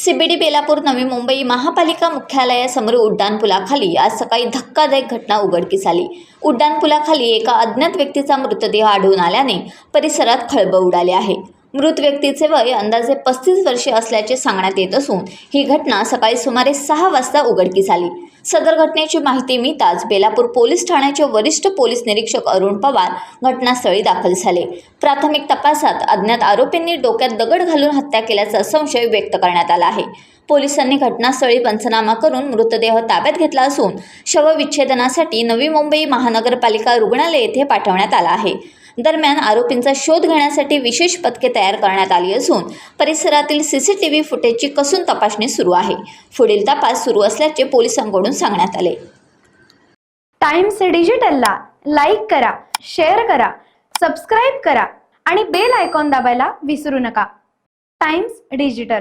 CBD Belapur Navi Mumbai महापालिका मुख्यालयासमोर उड्डाणपुलाखाली आज सकाळी धक्कादायक घटना उघडकीस आली। उड्डाणपुलाखाली एका अज्ञात व्यक्तीचा मृतदेह आढळून आल्याने परिसरात खळबळ उडाली आहे। मृत व्यक्तीचे वय अंदाजे 35 वर्षे असल्याचे सांगण्यात येत असून ही घटना सकाळी सुमारे 6 वाजता उघडकीस आली। सदर घटनेची माहिती मिळताच बेलापूर पोलीस ठाण्याचे वरिष्ठ पोलीस निरीक्षक अरुण पवार घटनास्थळी दाखल झाले। प्राथमिक तपासात अज्ञात आरोपींनी डोक्यात दगड घालून हत्या केल्याचा संशय व्यक्त करण्यात आला आहे। पोलिसांनी घटनास्थळी पंचनामा करून मृतदेह ताब्यात घेतला असून शवविच्छेदनासाठी नवी मुंबई महानगरपालिका रुग्णालय येथे पाठवण्यात आला आहे। दरम्यान आरोपींचा शोध घेण्यासाठी विशेष पथके तयार करण्यात आली असून परिसरातील सीसीटीव्ही फुटेजची कसून तपासणी सुरू आहे। पुढील तपास सुरू असल्याचे पोलिसांकडून सांगण्यात आले। टाइम्स डिजिटलला लाईक करा, शेअर करा, सबस्क्राइब करा आणि बेल आयकॉन दाबायला विसरू नका। Times digital.